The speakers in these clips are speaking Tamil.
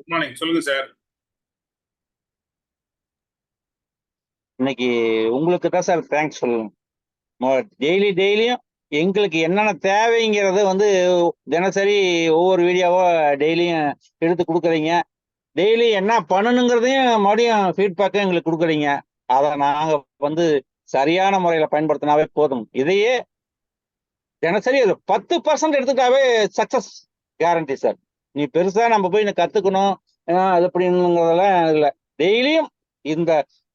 Good morning. சொல்லுங்க சார். இன்னைக்கு உங்களுக்கு தான் சார் தேங்க்ஸ் சொல்லணும். டெய்லியும் எங்களுக்கு என்னென்ன தேவைங்கிறது வந்து தினசரி ஒவ்வொரு வீடியோவோ டெய்லியும் எடுத்து கொடுக்குறீங்க. டெய்லி என்ன பண்ணணுங்கிறதையும் மறுபடியும் ஃபீட்பேக்கும் எங்களுக்கு கொடுக்குறீங்க. அதை நாங்கள் வந்து சரியான முறையில் பயன்படுத்தினாவே போதும். இதையே தினசரி 10% எடுத்துட்டாவே சக்சஸ் கேரண்டி சார். நீ பெருசா நம்ம போய் கத்துக்கணும் அது அப்படிங்கிறதெல்லாம் இல்லை. டெய்லியும் இந்த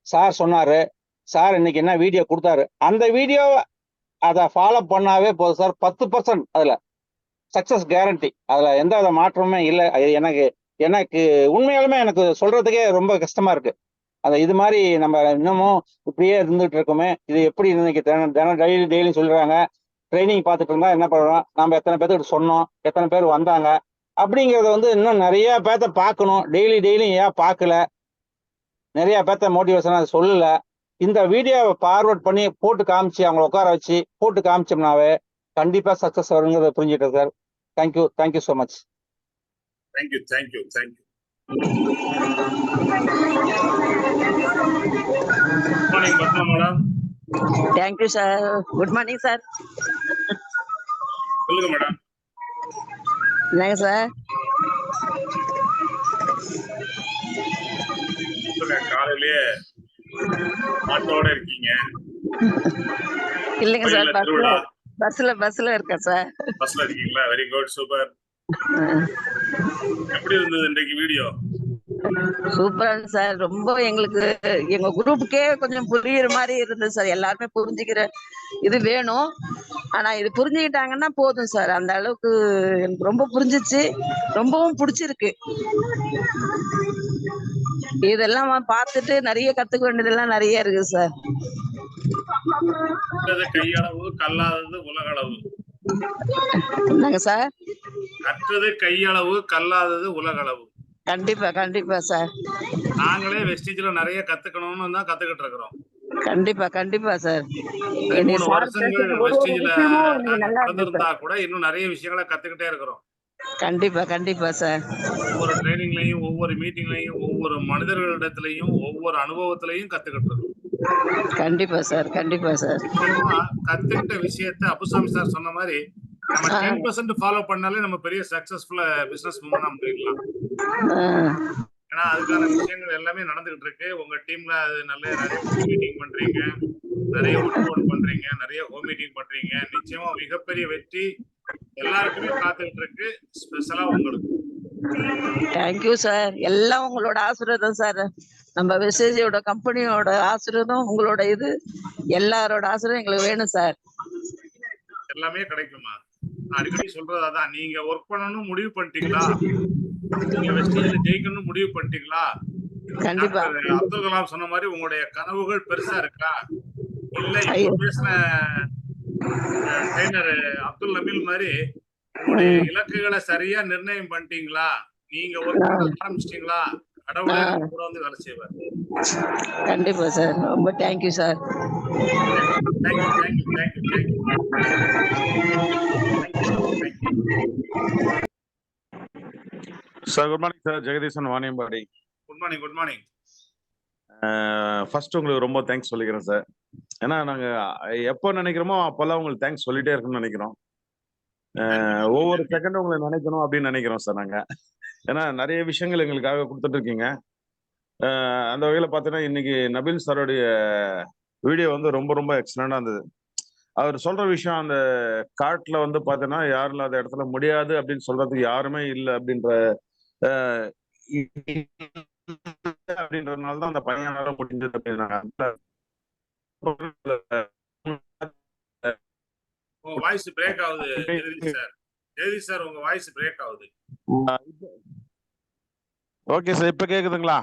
சார் சொன்னாரு, சார் இன்னைக்கு என்ன வீடியோ கொடுத்தாரு, அந்த வீடியோவை அதை ஃபாலோ பண்ணாவே போதும் சார். 10% அதுல சக்சஸ் கேரண்டி. அதுல எந்த வித மாற்றமுமே இல்லை. எனக்கு எனக்கு உண்மையாலுமே எனக்கு சொல்றதுக்கே ரொம்ப கஷ்டமா இருக்கு. இது மாதிரி நம்ம இன்னமும் இப்படியே இருந்துட்டு இருக்கோமே, இது எப்படி இன்னைக்கு தினம் டெய்லியும் சொல்றாங்க. ட்ரைனிங் பார்த்துட்டு இருந்தா என்ன பண்ணுறோம், நம்ம எத்தனை பேர்த்துக்கிட்ட சொன்னோம், எத்தனை பேர் வந்தாங்க அப்படிங்கிறத வந்து இன்னும் நிறைய பேர்த்த பார்க்கணும். டெய்லியும் ஏன் பார்க்கல, நிறைய பேர்த்த மோட்டிவேஷனாக சொல்லல. இந்த வீடியோவை ஃபார்வர்ட் பண்ணி போட்டு காமிச்சு அவங்கள உட்கார வச்சு போட்டு காமிச்சோம்னாவே கண்டிப்பா சக்சஸ் வருங்கிறத புரிஞ்சுட்டு sir. Thank you so much. Thank you. Morning Padma madam. Thank you sir. Good morning sir. சொல்லுங்க மேடம். என்னங்க சார்? காலையிலேயே ஆட்டோட இருக்கீங்க? இல்லைங்க சார், பஸ்ல இருக்கேன் சார். பஸ்ல இருக்கீங்களா? Very good, super. எப்படி இருந்தது இன்றைக்கு வீடியோ? சூப்பரா சார். ரொம்ப எங்களுக்கு எங்க குரூப்புக்கே கொஞ்சம் புரியுற மாதிரி இருந்தது சார். எல்லாருமே புரிஞ்சுக்கிற இது வேணும். ஆனா இது புரிஞ்சுக்கிட்டாங்கன்னா போதும் சார். அந்த அளவுக்கு எனக்கு ரொம்ப புரிஞ்சிச்சு, ரொம்பவும் பிடிச்சிருக்கு. இதெல்லாம் பார்த்துட்டு நிறைய கத்துக்க வேண்டியதெல்லாம் நிறைய இருக்கு சார். கையளவு கல்லாதது உலகளவு. என்னங்க சார்? கற்றது கையளவு கல்லாதது உலகளவு. கண்டிப்பா சார். நாங்களே வெஸ்டேஜ்ல நிறைய கத்துக்கணும்னு தான் கத்துக்கிட்டு இருக்கிறோம். கண்டிப்பா சார். 3 வருஷங்கள் வெஸ்டேஜ்ல நடந்திருந்தா கூட இன்னும் நிறைய விஷயங்களை கத்துக்கிட்டே இருக்கிறோம். கண்டிப்பா சார். ஒவ்வொரு ட்ரைனிங்லயும், ஒவ்வொரு மீட்டிங்லயும், ஒவ்வொரு மனிதர்களிடத்திலையும், ஒவ்வொரு அனுபவத்திலையும் கத்துக்கிட்டு இருக்கோம். கண்டிப்பா சார். கத்துக்கிட்ட விஷயத்த அப்புசாமி சார் சொன்ன மாதிரி நம்ம 10% ஃபாலோ பண்ணாலே நம்ம பெரிய சக்சஸ்ஃபுல்லா பிசினஸ் மூவ் பண்ணிடலாம். ஏன்னா அதுக்கான விஷயங்கள் எல்லாமே நடந்துகிட்டு இருக்கு. உங்க டீம்ல அது நிறைய மீட்டிங் பண்றீங்க, நிறைய ஒர்க் பண்றீங்க, நிறைய ஹோம் மீட்டிங் பண்றீங்க. நிச்சயமா மிகப்பெரிய வெற்றி எல்லாருக்குமே காத்துக்கிட்டு இருக்கு, ஸ்பெஷலா உங்களுக்கு. Thank you sir. எல்லாம் உங்களோட ஆசீர்வாதம் சார். நம்ம வெஸ்டேஜோட கம்பெனியோட ஆசீர்வாதம், உங்களோட இது எல்லாரோட ஆசீர்வாதம் எங்களுக்கு வேணும் சார். எல்லாமே கிடைக்குமா? அடிக்கடி சொல்றது அதான். நீங்க ஒர்க் பண்ணணும்னு முடிவு பண்ணிட்டீங்களா? நீங்க வெஸ்டேஜ்ல ஜெயிக்கணும்னு முடிவு பண்ணிட்டீங்களா? கண்டிப்பா. அப்துல் கலாம் சொன்ன மாதிரி உங்களுடைய கனவுகள் பெருசா இருக்கா? இல்ல இப்ப பேசின ட்ரெய்னர் அப்துல் நபீல் மாதிரி உங்களுடைய இலக்குகளை சரியா நிர்ணயம் பண்ணிட்டீங்களா? நீங்க ஒர்க் பண்ண ஆரம்பிச்சிட்டீங்களா? கடவுளே நம்ம கூட வந்து வேலை செய்வார். கண்டிப்பா சார். ரொம்ப thank you sir. Thank you. Sir good morning sir. Jagadeesan Vaniyambadi. Good morning. First உங்களுக்கு ரொம்ப தேங்க்ஸ் சொல்லிக்கிறேன் சார். ஏன்னா நாங்க எப்போ நினைக்கிறோமோ அப்பெல்லாம் உங்களுக்கு தேங்க்ஸ் சொல்லிட்டே இருக்கணும்னு நினைக்கிறோம். ஒவ்வொரு செகண்டும் உங்களை நினைக்கணும் அப்படின்னு நினைக்கிறோம் சார் நாங்க. ஏன்னா நிறைய விஷயங்கள் எங்களுக்காக கொடுத்துட்டு இருக்கீங்க. அந்த வகையில பார்த்தீங்கன்னா இன்னைக்கு நபீல் சாரோடைய வீடியோ வந்து ரொம்ப எக்ஸலண்டா இருந்தது. அவர் சொல்ற விஷயம், அந்த காட்டுல வந்து பாத்தீங்கன்னா யாரும் இல்லாத இடத்துல முடியாது அப்படின்னு சொல்றதுக்கு யாருமே இல்லை அப்படின்ற அப்படின்றதுனாலதான் அந்த பையனால முடிஞ்சது அப்படின்னாங்க. வாய்ஸ் பிரேக் ஆகுது ஜெயதி சார். உங்க வாய்ஸ் பிரேக் ஆகுது. ஓகே சார், இப்ப கேக்குதுங்களா?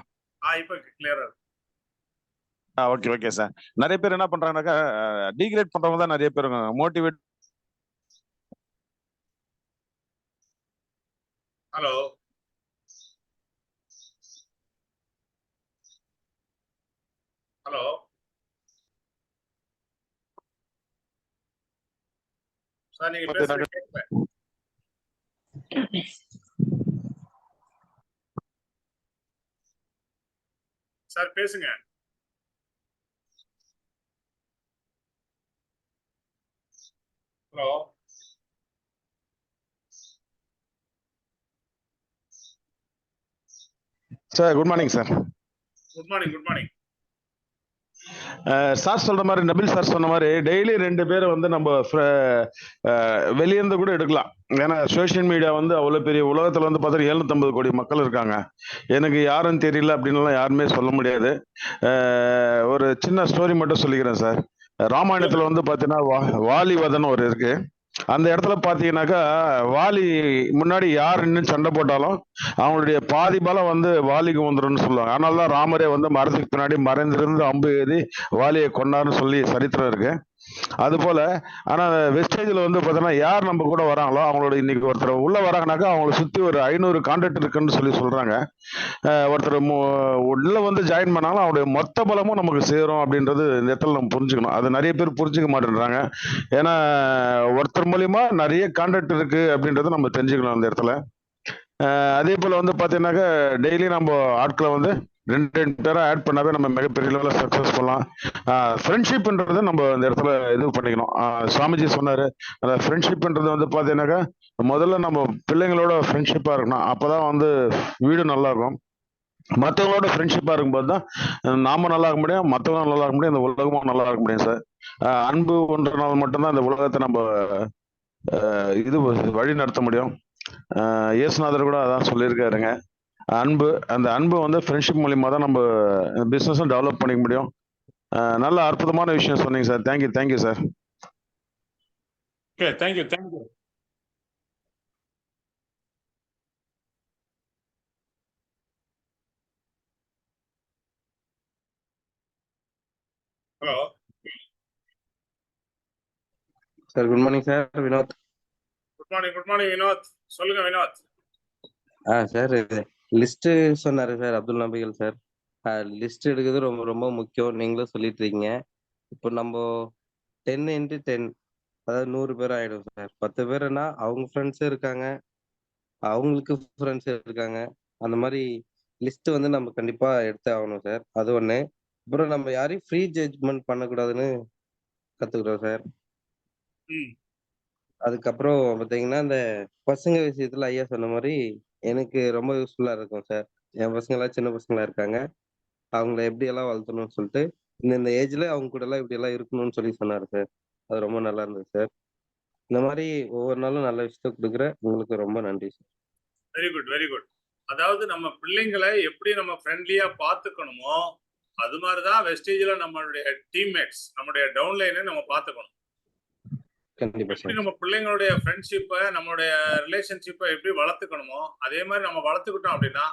இப்ப கிளியரா இருக்கு. Okay sir. நிறைய பேர் என்ன பண்றாங்கன்னாக்கா டீக்ரேட் பண்றவங்க தான் நிறைய பேர் மோட்டிவேட். ஹலோ சார், நீங்க பேசுறது கேட்கல. சார் பேசுங்க. Hello. Sir good morning sir. Good morning. Good morning. Sir சொல்ற மாதிரி, நபில் சார் சொன்ன மாதிரி டெய்லி 2 பேரை வந்து நம்ம வெளியேந்து கூட எடுக்கலாம். ஏன்னா சோசியல் மீடியா வந்து அவ்வளவு பெரிய உலகத்துல வந்து பார்த்தா 750 கோடி மக்கள் இருக்காங்க. எனக்கு யாரும் தெரியல அப்படின்னுலாம் யாருமே சொல்ல முடியாது. ஒரு சின்ன ஸ்டோரி மட்டும் சொல்லிக்கிறேன் சார். ராமாயணத்துல வந்து பாத்தீங்கன்னா வாலிவதன் ஒரு இருக்கு. அந்த இடத்துல பாத்தீங்கன்னாக்கா வாலி முன்னாடி யார் நின்று சண்டை போட்டாலும் அவங்களுடைய பாதி பலம் வந்து வாலிக்கு வந்துடும் சொல்லுவாங்க. அதனாலதான் ராமரே வந்து மரத்துக்கு பின்னாடி மறைந்திருந்து அம்பு ஏறி வாலியை கொண்டாருன்னு சொல்லி சரித்திரம் இருக்கு. அது போல ஆனா வெஸ்டேஜ்ல வந்து பாத்தீங்கன்னா யார் நம்ம கூட வராங்களோ அவங்களோட இன்னைக்கு ஒருத்தர் உள்ள வராங்கனாக்கா அவங்களை சுத்தி ஒரு 500 கான்ட்ராக்ட் இருக்குன்னு சொல்லி சொல்றாங்க. ஒருத்தர் உள்ள வந்து ஜாயின் பண்ணாலும் அவருடைய மொத்த பலமும் நமக்கு சேரும் அப்படின்றது இந்த இடத்துல நம்ம புரிஞ்சுக்கணும். அது நிறைய பேர் புரிஞ்சுக்க மாட்டேன்றாங்க. ஏன்னா ஒருத்தர் மூலியமா நிறைய கான்ட்ராக்ட் இருக்கு அப்படின்றத நம்ம தெரிஞ்சுக்கணும் அந்த இடத்துல. அதே போல வந்து பாத்தீங்கன்னாக்கா டெய்லி நம்ம ஆட்களை வந்து 2 பேரை ஆட் பண்ணாவே நம்ம மிகப்பெரிய லெவலில் சக்சஸ் பண்ணலாம். ஃப்ரெண்ட்ஷிப்ன்றதை நம்ம இந்த இடத்துல இது பண்ணிக்கணும். சுவாமிஜி சொன்னாரு, அந்த ஃப்ரெண்ட்ஷிப்ன்றது வந்து பாத்தீங்கன்னாக்கா முதல்ல நம்ம பிள்ளைங்களோட ஃப்ரெண்ட்ஷிப்பா இருக்கணும். அப்பதான் வந்து வீடு நல்லா இருக்கும். மற்றவங்களோட ஃப்ரெண்ட்ஷிப்பா இருக்கும்போது தான் நாம நல்லா இருக்க முடியும், மற்றவங்க நல்லா இருக்க முடியும், இந்த உலகமும் நல்லா இருக்க முடியும் சார். அன்பு ஒன்றனால மட்டும்தான் இந்த உலகத்தை நம்ம இது வழி நடத்த முடியும். இயேசுநாதர் கூட அதான் சொல்லியிருக்காருங்க. அன்பு, அந்த அன்பு வந்து ஃப்ரெண்ட்ஷிப் மூலியமா தான் நம்ம பிசினஸும் டெவலப் பண்ணிக்க முடியும். நல்ல அற்புதமான விஷயம் சொன்னீங்க sir. Thank you sir. Okay, thank you. Hello sir. Good morning sir. Vinod. Good morning Vinod. சொல்லுங்க வினோத். சார் லிஸ்ட் சொன்னாரு sir Abdul Nabigal sir. List எடுக்கிறது ரொம்ப ரொம்ப முக்கியம். நீங்களும் சொல்லிட்டு இருக்கீங்க. இப்போ நம்ம 10x10, அதாவது 100 பேர் ஆயிடும் சார். 10 பேருன்னா அவங்க ஃப்ரெண்ட்ஸும் இருக்காங்க, அவங்களுக்கு ஃப்ரெண்ட்ஸ் இருக்காங்க. அந்த மாதிரி லிஸ்ட் வந்து நம்ம கண்டிப்பா எடுத்து ஆகணும் சார். அது ஒண்ணு. அப்புறம் நம்ம யாரையும் ஃப்ரீ ஜட்ஜ்மெண்ட் பண்ணக்கூடாதுன்னு கத்துக்கிறோம் சார். அதுக்கப்புறம் பாத்தீங்கன்னா இந்த பசங்க விஷயத்துல ஐயா சொன்ன மாதிரி எனக்கு ரொம்ப யூஸ்ஃபுல்லா இருக்கும் சார். என் பசங்க எல்லாம் சின்ன பசங்களா இருக்காங்க. அவங்கள எப்படி எல்லாம் வளர்த்தணும்னு சொல்லிட்டு இந்த ஏஜ்ல அவங்க கூட எல்லாம் இப்படி எல்லாம் இருக்கணும்னு சொல்லி சொன்னாரு சார். அது ரொம்ப நல்லா இருந்தது சார். இந்த மாதிரி ஒவ்வொரு நாளும் நல்ல விஷயத்த கொடுக்குற உங்களுக்கு ரொம்ப நன்றி சார். Very good. அதாவது நம்ம பிள்ளைங்களை எப்படி நம்ம ஃப்ரெண்ட்லியா பாத்துக்கணுமோ அது மாதிரிதான் வெஸ்டேஜ்ல நம்மளுடைய டீம்மேட்ஸ், நம்மளுடைய டவுன்லைனை நம்ம பாத்துக்கணும். கண்டிப்பா எப்படி சார். நம்ம பிள்ளைங்களுடைய ஃப்ரெண்ட்ஷிப்பை, நம்மளுடைய ரிலேஷன்ஷிப்பை எப்படி வளர்த்துக்கணுமோ அதே மாதிரி நம்ம வளர்த்துக்கிட்டோம் அப்படின்னா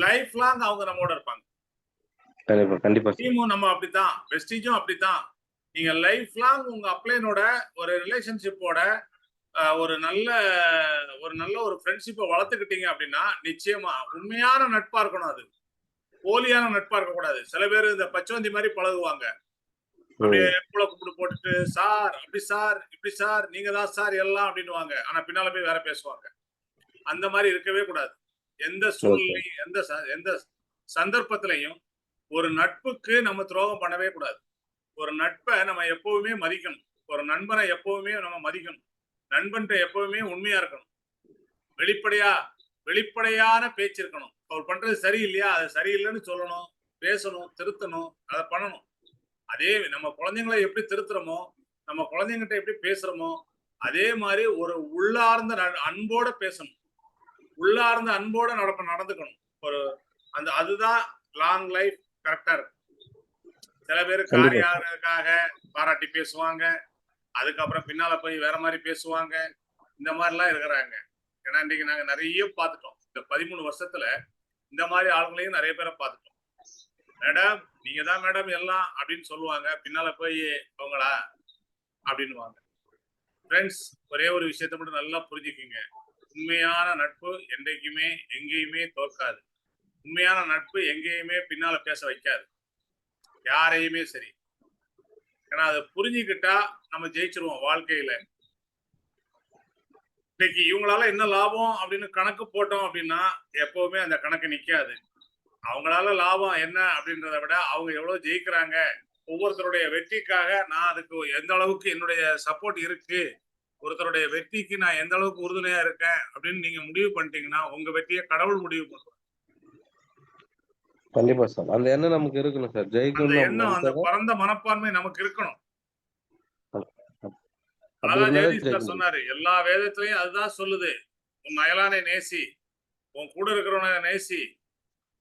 லைஃப் லாங் அவங்க நம்மோட இருப்பாங்க. கண்டிப்பா சார். டீமும் நம்ம அப்படித்தான், வெஸ்டேஜும் அப்படித்தான். நீங்க லைஃப் லாங் உங்க அப்ளைனோட ஒரு ரிலேஷன்ஷிப்போட ஒரு நல்ல ஒரு ஃப்ரெண்ட்ஷிப்பை வளர்த்துக்கிட்டீங்க அப்படின்னா நிச்சயமா உண்மையான நட்பா இருக்கணும். அது போலியான நட்பா இருக்கக்கூடாது. சில பேர் இந்த பச்சவந்தி மாதிரி பழகுவாங்க. அப்படியே கூப்பிட்டு போட்டுட்டு சார் அப்படி சார் இப்படி சார் நீங்க தான் சார் எல்லாம் அப்படின்னுவாங்க. ஆனா பின்னால போய் வேற பேசுவாங்க. அந்த மாதிரி இருக்கவே கூடாது. எந்த சூழ்நிலையும் எந்த சந்தர்ப்பத்திலையும் ஒரு நட்புக்கு நம்ம துரோகம் பண்ணவே கூடாது. ஒரு நட்பை நம்ம எப்பவுமே மதிக்கணும். ஒரு நண்பனை எப்பவுமே நம்ம மதிக்கணும். நண்பன்கிட்ட எப்பவுமே உண்மையா இருக்கணும். வெளிப்படையான பேச்சு இருக்கணும். அவர் பண்றது சரியில்லையா, அது சரியில்லைன்னு சொல்லணும், பேசணும், திருத்தணும், அதை பண்ணணும். அதே நம்ம குழந்தைங்களை எப்படி திருத்துறோமோ, நம்ம குழந்தைங்கிட்ட எப்படி பேசுறோமோ அதே மாதிரி ஒரு உள்ளார்ந்த அன்போட பேசணும். உள்ளார்ந்த அன்போட நடந்துக்கணும். ஒரு அதுதான் லாங் லைஃப் கரெக்டா இருக்கும். சில பேர் காரியாக்காக பாராட்டி பேசுவாங்க, அதுக்கப்புறம் பின்னால போய் வேற மாதிரி பேசுவாங்க. இந்த மாதிரிலாம் இருக்கிறாங்க. ஏன்னா இன்னைக்கு நாங்க நிறைய பார்த்துட்டோம். இந்த 13 வருஷத்துல இந்த மாதிரி ஆளுங்களையும் நிறைய பேரை பார்த்துட்டோம். மேடம் நீங்க தான் மேடம் எல்லாம் அப்படின்னு சொல்லுவாங்க, பின்னால போய் அவங்களா அப்படின்னுவாங்க. ஃப்ரெண்ட்ஸ், ஒரே ஒரு விஷயத்த மட்டும் நல்லா புரிஞ்சுக்கிங்க. உண்மையான நட்பு என்றைக்குமே எங்கேயுமே தோற்காது. உண்மையான நட்பு எங்கேயுமே பின்னால பேச வைக்காது யாரையுமே. சரி, ஏன்னா அதை புரிஞ்சுக்கிட்டா நம்ம ஜெயிச்சிருவோம் வாழ்க்கையில. இன்னைக்கு இவங்களால என்ன லாபம் அப்படின்னு கணக்கு போட்டோம் அப்படின்னா எப்பவுமே அந்த கணக்கு நிக்காது. அவங்களால லாபம் என்ன அப்படின்றத விட அவங்க எவ்வளவு ஜெயிக்கிறாங்க, ஒவ்வொருத்தருடைய வெற்றிக்காக நான் அதுக்கு எந்த அளவுக்கு என்னுடைய சப்போர்ட் இருக்கு, ஒருத்தருடைய வெற்றிக்கு நான் எந்த அளவுக்கு உறுதுணையா இருக்கேன் அப்படின்னு நீங்க முடிவு பண்ணிட்டீங்கன்னா உங்க வெற்றியை கடவுள் முடிவு பண்ணுவார். கண்டிப்பா சார். அந்த எண்ணம் நமக்கு இருக்கணும் சார். அந்த ஜெயிக்கணும் எண்ணம், அந்த பரந்த மனப்பான்மை நமக்கு இருக்கணும். அப்படி அதான் இருந்தாலே ஜெகதீஷ் சார் ஜெயிக்க முடியும். சொன்னாரு, எல்லா வேதத்திலையும் அதுதான் சொல்லுது, உன் அயலானை நேசி, உன் கூட இருக்கிறவனை நேசி.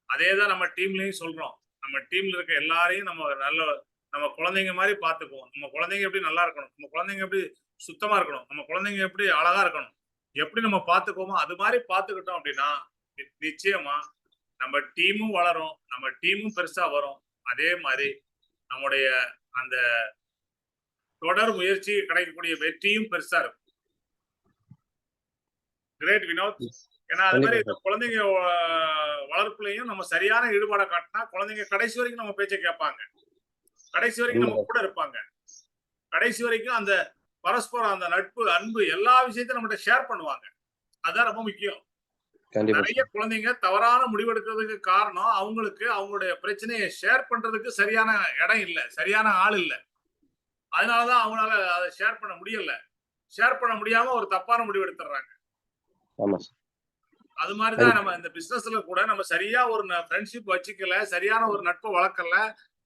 அதேதான் நம்ம டீம்லயும் சொல்றோம். நம்ம டீம்ல இருக்க எல்லாரையும் நம்ம குழந்தைங்க மாதிரி பார்த்துக்குவோம். நம்ம குழந்தைங்க எப்படி நல்லா இருக்கணும், நம்ம குழந்தைங்க எப்படி சுத்தமா இருக்கணும், நம்ம குழந்தைங்க எப்படி அழகா இருக்கணும், எப்படி நம்ம பார்த்துக்குவோமோ அது மாதிரி பார்த்துக்கிட்டோம் அப்படின்னா நிச்சயமா நம்ம டீமும் வளரும், நம்ம டீமும் பெருசா வரும். அதே மாதிரி நம்முடைய அந்த தொடர் முயற்சி கிடைக்கக்கூடிய வெற்றியும் பெருசா இருக்கும். கிரேட் வினோத். ஏன்னா அது மாதிரி இந்த குழந்தைங்க வளர்ப்புலையும் நம்ம சரியான ஈடுபாடை காட்டினா குழந்தைங்க கடைசி வரைக்கும் நம்ம பேச்சை கேட்பாங்க, கடைசி வரைக்கும் நம்ம கூட இருப்பாங்க, கடைசி வரைக்கும் அந்த பரஸ்பரம் அந்த நட்பு, அன்பு எல்லா விஷயத்தையும் நம்மகிட்ட ஷேர் பண்ணுவாங்க. அதுதான் ரொம்ப முக்கியம். நிறைய குழந்தைங்க தவறான முடிவெடுக்கிறதுக்கு காரணம் அவங்களுக்கு அவங்களுடைய பிரச்சனையை ஷேர் பண்றதுக்கு சரியான இடம் இல்லை, சரியான ஆள் இல்லை. அதனாலதான் அவங்களால அதை ஷேர் பண்ண முடியல. ஷேர் பண்ண முடியாம ஒரு தப்பான முடிவு எடுத்துறாங்க. அது மாதிரிதான் நம்ம இந்த பிசினஸ்ல கூட நம்ம சரியா ஒரு ஃப்ரெண்ட்ஷிப் வச்சுக்கல, சரியான ஒரு நட்பை வளர்க்கல,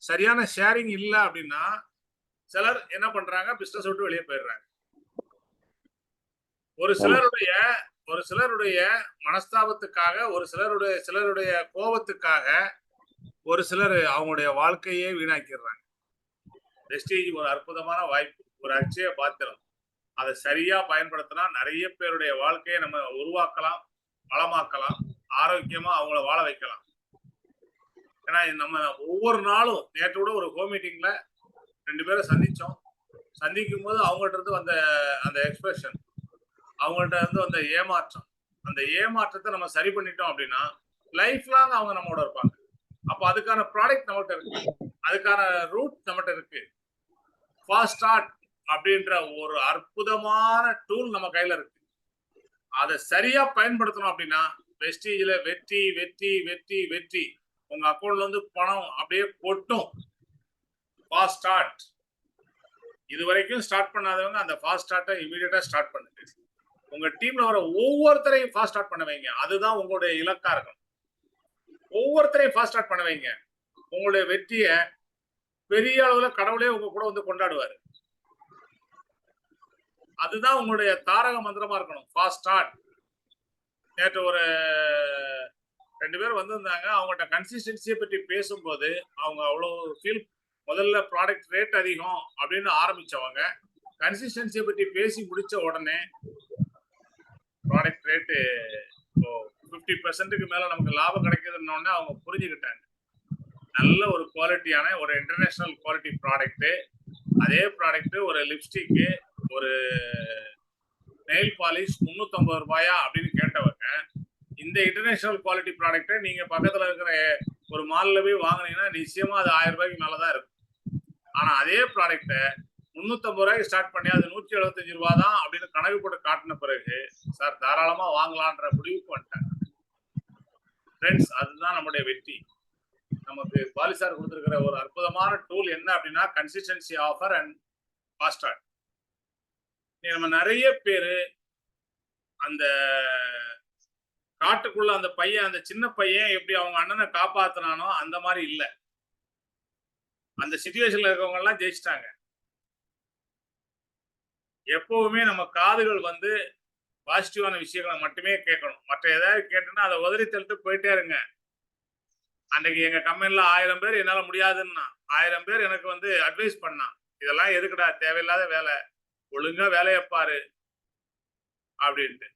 சரியான ஷேரிங் இல்ல அப்படின்னா சிலர் என்ன பண்றாங்க, பிசினஸ் விட்டு வெளியே போயிடுறாங்க. ஒரு சிலருடைய மனஸ்தாபத்துக்காக, ஒரு சிலருடைய கோபத்துக்காக ஒரு சிலர் அவங்களுடைய வாழ்க்கையே வீணாக்கிடுறாங்க. வெஸ்டேஜ் ஒரு அற்புதமான வாய்ப்பு, ஒரு அட்சய பாத்திரம். அதை சரியா பயன்படுத்தினா நிறைய பேருடைய வாழ்க்கையை நம்ம உருவாக்கலாம், வளமாக்கலாம், ஆரோக்கியமா அவங்கள வாழ வைக்கலாம். ஏன்னா நம்ம ஒவ்வொரு நாளும், நேற்று கூட ஒரு ஹோம் மீட்டிங்ல 2 பேரை சந்திக்கும் போது அவங்கள்ட்ட இருந்து வந்த அந்த எக்ஸ்பிரஷன், அவங்கள்ட்ட இருந்து வந்த ஏமாற்றம், அந்த ஏமாற்றத்தை நம்ம சரி பண்ணிட்டோம் அப்படின்னா லைஃப் லாங் அவங்க நம்மோட இருப்பாங்க. அப்ப அதுக்கான ப்ராடக்ட் நம்மகிட்ட இருக்கு, அதுக்கான ரூட் நம்மகிட்ட இருக்கு. ஃபாஸ்ட் ஸ்டார்ட் அப்படின்ற ஒரு அற்புதமான டூல் நம்ம கையில இருக்கு. அதை சரியா பயன்படுத்தணும் அப்படின்னா வெஸ்டீஜ்ல வெற்றி வெற்றி வெற்றி வெற்றி. உங்க அக்கௌண்ட்ல இருந்து பணம் அப்படியே கொட்டும். Fast start. இது வரைக்கும் ஸ்டார்ட் பண்ணாதவங்க அந்த ஃபாஸ்ட் ஸ்டார்ட்டை இமீடியட்டா ஸ்டார்ட் பண்ணுங்க. உங்க டீம்ல வர ஒவ்வொருத்தரையும் ஃபாஸ்ட் ஸ்டார்ட் பண்ண வைங்க. அதுதான் உங்களுடைய இலக்கா இருக்கும். ஒவ்வொருத்தரையும் ஃபாஸ்ட் ஸ்டார்ட் பண்ண வைங்க. உங்களுடைய வெற்றியை பெரிய அளவுல கடவுளே உங்க கூட வந்து கொண்டாடுவாரு. அதுதான் உங்களுடைய தாரக மந்திரமா இருக்கணும். Fast start. நேற்று ஒரு 2 பேர் வந்திருந்தாங்க. அவங்கள்ட்ட கன்சிஸ்டன்சியை பற்றி பேசும்போது அவங்க அவ்வளவு ஃபீல், முதல்ல ப்ராடக்ட் ரேட் அதிகம் அப்படின்னு ஆரம்பிச்சவங்க கன்சிஸ்டன்சியை பற்றி பேசி முடிச்ச உடனே ப்ராடக்ட் ரேட்டு 50% மேல நமக்கு லாபம் கிடைக்குதுன்னு அவங்க புரிஞ்சுக்கிட்டாங்க. நல்ல ஒரு குவாலிட்டியான ஒரு இன்டர்நேஷனல் குவாலிட்டி ப்ராடக்ட். அதே ப்ராடக்ட் ஒரு லிப்ஸ்டிக்கு, ஒரு நெயில் பாலிஷ் 350 ரூபாயா அப்படின்னு கேட்டவங்க இந்த இன்டர்நேஷனல் குவாலிட்டி ப்ராடக்ட்டை நீங்க பக்கத்துல இருக்கிற ஒரு மால்ல போய் வாங்கினீங்கன்னா நிச்சயமா அது 1000 ரூபாய்க்கு மேலதான் இருக்கும். ஆனா அதே ப்ராடக்ட்டை 350 ரூபாய்க்கு ஸ்டார்ட் பண்ணி அது 175 ரூபா தான் அப்படின்னு கணக்கு போட்டு காட்டின பிறகு சார் தாராளமா வாங்கலான்ற முடிவுக்கு வந்துட்டாங்க. ஃப்ரெண்ட்ஸ், அதுதான் நம்முடைய வெற்றி. நமக்கு பாலி சார் கொடுத்திருக்கிற ஒரு அற்புதமான டூல் என்ன அப்படின்னா consistency offer and fast start. நம்ம நிறைய பேரு அந்த காட்டுக்குள்ள அந்த பையன், அந்த சின்ன பையன் எப்படி அவங்க அண்ணனை காப்பாத்தினானோ அந்த மாதிரி இல்ல. அந்த சிச்சுவேஷன்ல இருக்கவங்க எல்லாம் ஜெயிச்சிட்டாங்க. எப்பவுமே நம்ம காதுகள் வந்து பாசிட்டிவான விஷயங்களை மட்டுமே கேட்கணும். மற்ற ஏதாவது கேட்டோம்னா அதை உதறி தள்ளிட்டு போயிட்டே இருங்க. அன்னைக்கு எங்க கம்பெனில 1000 பேர் என்னால முடியாதுன்னா 1000 பேர் எனக்கு வந்து அட்வைஸ் பண்ணான், இதெல்லாம் எதுக்குடா, தேவையில்லாத வேலை, ஒழுங்கா வேலையை பாரு அப்படின்ட்டு.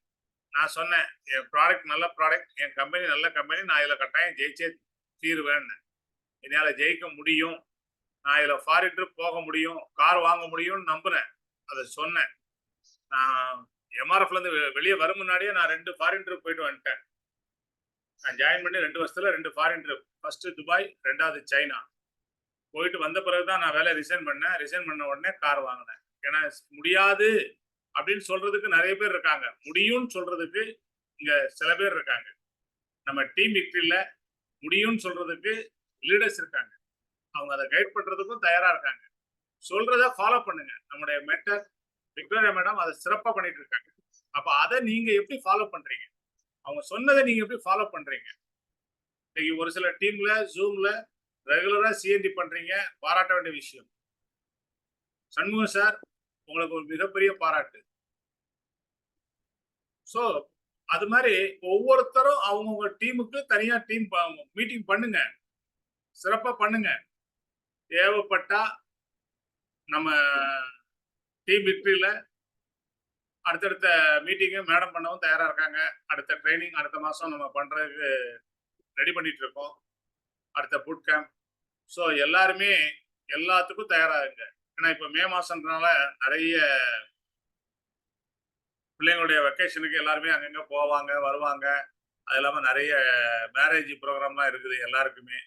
நான் சொன்னேன், என் ப்ராடக்ட் நல்ல ப்ராடக்ட், என் கம்பெனி நல்ல கம்பெனி, நான் இதுல கட்டாயம் ஜெயிச்சே தீருவேன்னு. என்னால ஜெயிக்க முடியும், நான் இதுல ஃபாரின் ட்ரிப் போக முடியும், கார் வாங்க முடியும்னு நம்பினேன். அதை சொன்னேன். நான் எம்ஆர்எஃப்ல இருந்து வெளியே வரும் முன்னாடியே நான் 2 ஃபாரின் ட்ரிப் போயிட்டு வந்துட்டேன். நான் ஜாயின் பண்ணி 2 வருஷத்துல 2 ஃபாரின் ட்ரிப். ஃபர்ஸ்ட் துபாய், 2வது சைனா. போயிட்டு வந்த பிறகுதான் நான் வேலையை ரிசைன் பண்ணேன். ரிசைன் பண்ண உடனே கார் வாங்கினேன். ஏன்னா முடியாது அப்படின்னு சொல்றதுக்கு நிறைய பேர் இருக்காங்க, முடியும்னு சொல்றதுக்கு இங்க சில பேர் இருக்காங்க. நம்ம டீம் விக்டரியில முடியும்னு சொல்றதுக்கு லீடர்ஸ் இருக்காங்க. அவங்க அதை கைட் பண்றதுக்கும் தயாரா இருக்காங்க. சொல்றத ஃபாலோ பண்ணுங்க. நம்முடைய மென்டர் விக்டோரியா மேடம் அதை சிறப்பா பண்ணிட்டு இருக்காங்க. அப்ப அதை நீங்க எப்படி ஃபாலோ பண்றீங்க? அவங்க சொன்னதை நீங்க எப்படி ஃபாலோ பண்றீங்க? இன்னைக்கு ஒரு சில டீம்ல ஜூம்ல ரெகுலரா சிஎன்டி பண்றீங்க, பாராட்ட வேண்டிய விஷயம். சண்முகம் சார், உங்களுக்கு ஒரு மிகப்பெரிய பாராட்டு. சோ அது மாதிரி ஒவ்வொருத்தரும் அவங்கவுங்க டீமுக்கு தனியா டீம் மீட்டிங் பண்ணுங்க, சிறப்பா பண்ணுங்க. தேவைப்பட்டா நம்ம டீம் விக்டரியில அடுத்தடுத்த மீட்டிங்கு மேடம் பண்ணவும் தயாரா இருக்காங்க. அடுத்த ட்ரைனிங் அடுத்த மாசம் நம்ம பண்றதுக்கு ரெடி பண்ணிட்டு இருக்கோம். அடுத்த புட் கேம்ப். ஸோ எல்லாருமே எல்லாத்துக்கும் தயாராகுங்க. ஏன்னா இப்ப மே மாசம்ன்றனால நிறைய பிள்ளைங்களுடைய வெக்கேஷனுக்கு எல்லாருமே அங்கங்க போவாங்க வருவாங்க. அது இல்லாம நிறைய மேரேஜ் ப்ரோக்ராம்லாம் இருக்குது எல்லாருக்குமே.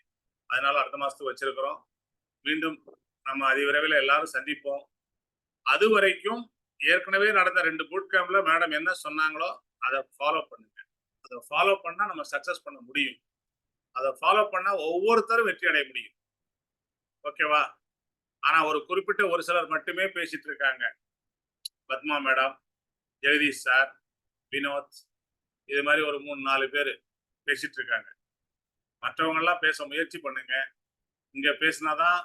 அதனால அடுத்த மாசத்துக்கு வச்சிருக்கிறோம். மீண்டும் நம்ம அதிவிரைவில் எல்லாரும் சந்திப்போம். அது வரைக்கும் ஏற்கனவே நடந்த 2 புட் கேம்ப்ல மேடம் என்ன சொன்னாங்களோ அதை ஃபாலோ பண்ணுங்க. அதை ஃபாலோ பண்ணா நம்ம சக்சஸ் பண்ண முடியும். அதை ஃபாலோ பண்ணா ஒவ்வொருத்தரும் வெற்றி அடைய முடியும். ஓகேவா? ஆனா ஒரு சிலர் மட்டுமே பேசிட்டு இருக்காங்க. பத்மா மேடம், ஜெகதீஷ் சார், வினோத், இது மாதிரி ஒரு 3-4 பேர் பேசிட்டு இருக்காங்க. மற்றவங்க எல்லாம் பேச முயற்சி பண்ணுங்க. இங்க பேசினாதான்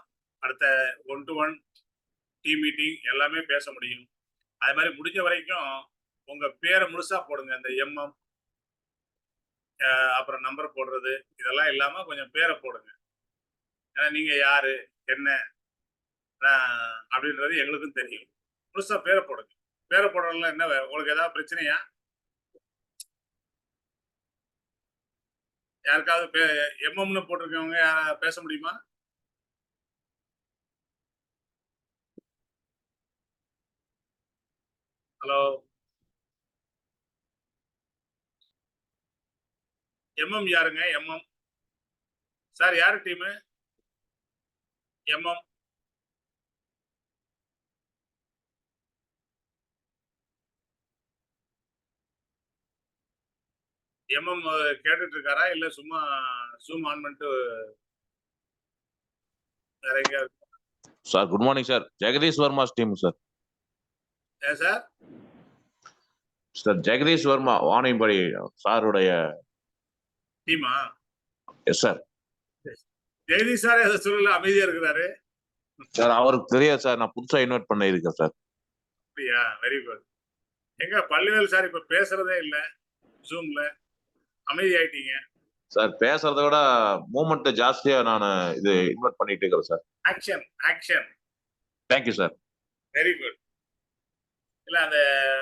அடுத்த 1-to-1 டீம் மீட்டிங் எல்லாமே பேச முடியும். அது மாதிரி முடிஞ்ச வரைக்கும் உங்க பேரை முழுசா போடுங்க. இந்த எம்எம் அப்புறம் நம்பர் போடுறது இதெல்லாம் இல்லாம கொஞ்சம் பேரை போடுங்க. ஏன்னா நீங்க யாரு என்ன அப்படின்றது எங்களுக்கும் தெரியும். முழுசா பேரை போடுங்க. பேரை போடுறதுல என்ன உங்களுக்கு ஏதாவது பிரச்சனையா? யாருக்காவது எம்எம்னு போட்டிருக்கவங்க பேச முடியுமா? ஹலோ, எம்எம் யாருங்க? எம்எம் சார் யாரு டீமு? எம்எம் எம்எம் கேட்டுட்டு இருக்காரா இல்ல சும்மா ஜூம் ஆன் பண்ணிட்டு வேற எங்கேயாவது? Sir good morning sir. Jagadeesh Varma's team sir. ஏன் சார்? சார் ஜெகதீஷ் வர்மா வாணிபடி சாருடைய டீமா? Yes sir. ஜெகதீஷ் சார் எதை சொல்லல, அமைதியா இருக்கிறாரு சார். அவருக்கு தெரியாது சார், நான் புதுசா இன்வைட் பண்ண இருக்கேன் சார். அப்படியா? Very good. எங்க பள்ளிவேல் சார் இப்ப பேசுறதே இல்ல, ஜூம்ல அமைதி ஆயிட்டீங்க சார். பேசுறத விட மூமெண்ட் ஜாஸ்தியா நான் இது இன்வைட் பண்ணிட்டு இருக்கேன் sir. Action action. Thank you sir. Very good. இல்ல